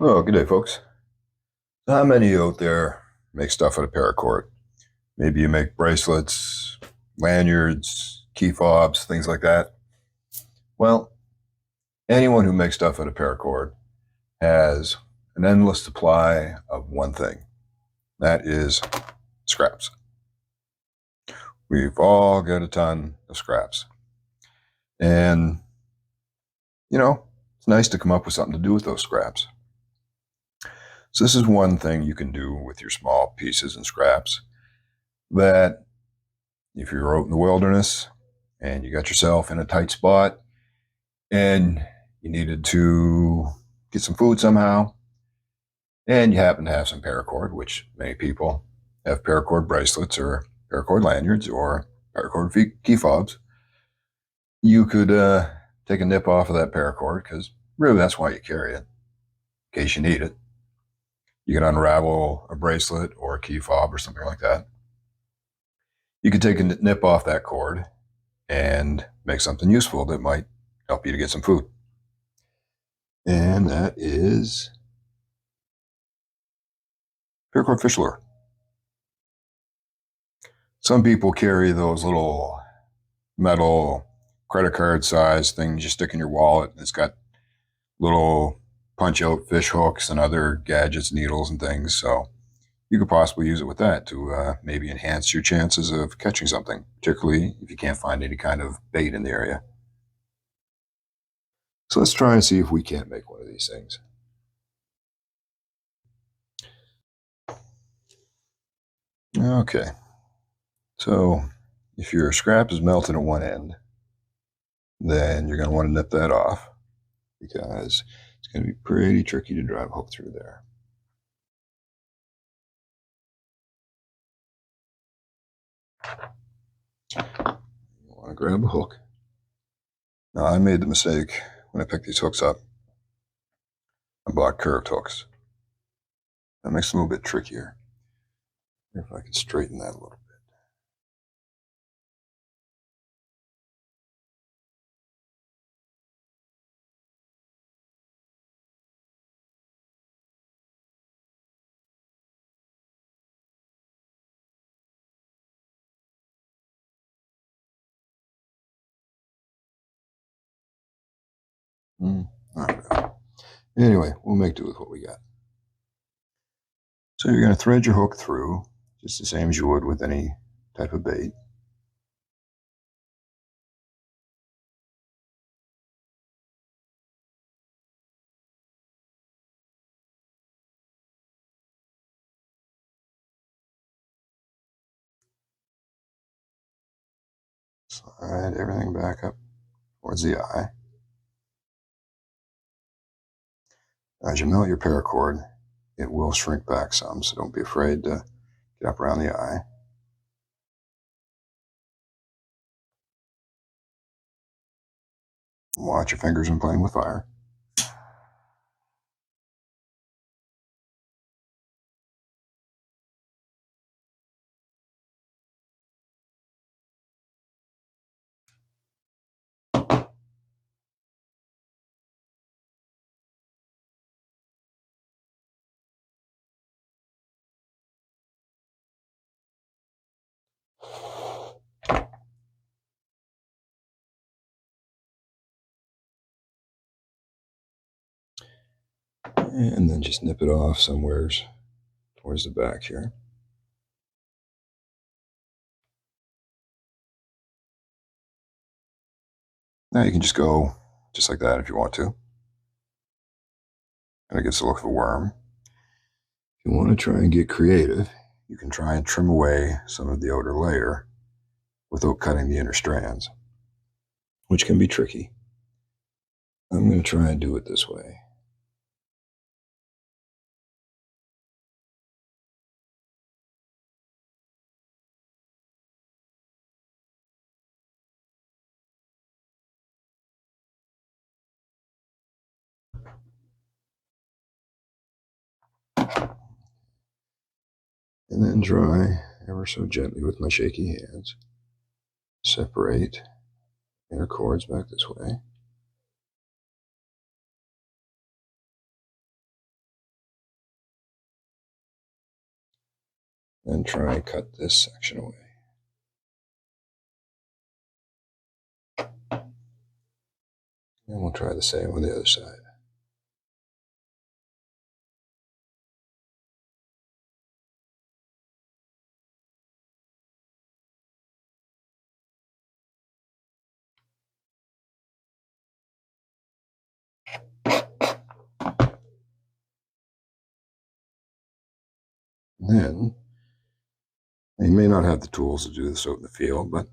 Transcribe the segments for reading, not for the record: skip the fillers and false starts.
Oh, good day, folks. So how many of you out there make stuff out of paracord? Maybe you make bracelets, lanyards, key fobs, things like that. Well, anyone who makes stuff out of paracord has an endless supply of one thing. That is scraps. We've all got a ton of scraps. And, it's nice to come up with something to do with those scraps. So this is one thing you can do with your small pieces and scraps that if you're out in the wilderness and you got yourself in a tight spot and you needed to get some food somehow, and you happen to have some paracord, which many people have paracord bracelets or paracord lanyards or paracord key fobs, you could take a nip off of that paracord because really that's why you carry it, in case you need it. You can unravel a bracelet or a key fob or something like that. You could take a nip off that cord and make something useful that might help you to get some food. And that is Paracord Fish Lure. Some people carry those little metal credit card size things you stick in your wallet. It's got little punch out fish hooks and other gadgets, needles and things. So you could possibly use it with that to maybe enhance your chances of catching something, particularly if you can't find any kind of bait in the area. So let's try and see if we can't make one of these things. Okay. So if your scrap is melted at one end, then you're going to want to nip that off because it's going to be pretty tricky to drive a hook through there. You want to grab a hook. Now, I made the mistake when I picked these hooks up. I bought curved hooks. That makes it a little bit trickier. If I can straighten that a little bit. All right. Anyway, we'll make do with what we got. So you're going to thread your hook through just the same as you would with any type of bait. Slide everything back up towards the eye. As you melt your paracord, it will shrink back some, so don't be afraid to get up around the eye. Watch your fingers when playing with fire. And then just nip it off somewheres towards the back here. Now you can just go just like that if you want to. And it gets the look of a worm. If you want to try and get creative, you can try and trim away some of the outer layer without cutting the inner strands, which can be tricky. I'm going to try and do it this way. And then dry ever so gently with my shaky hands. Separate inner cords back this way. and try and cut this section away. And we'll try the same on the other side. Then, you may not have the tools to do this out in the field, but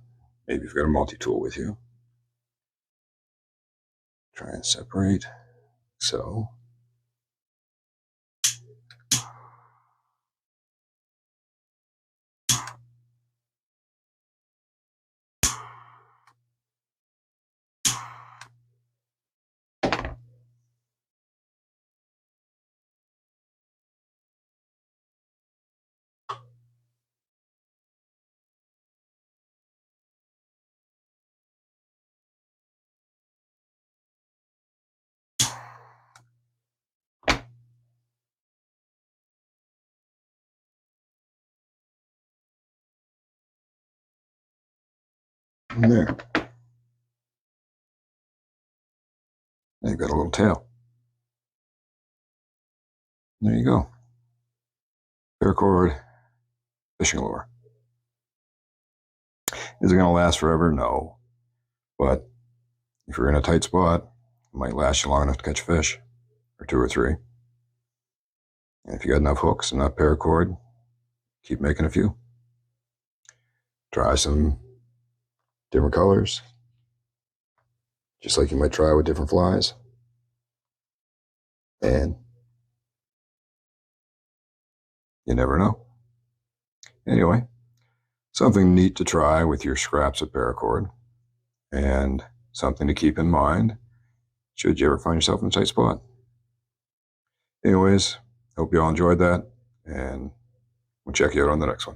maybe you've got a multi-tool with you. Try and separate, so. There. They've got a little tail. There you go. Paracord fishing lure. Is it going to last forever? No. But if you're in a tight spot, it might last you long enough to catch a fish, or 2 or 3. And if you got enough hooks, enough paracord, keep making a few. Try some different colors, just like you might try with different flies. And you never know. Anyway, something neat to try with your scraps of paracord, and something to keep in mind should you ever find yourself in a tight spot. Anyways, hope you all enjoyed that, and we'll check you out on the next one.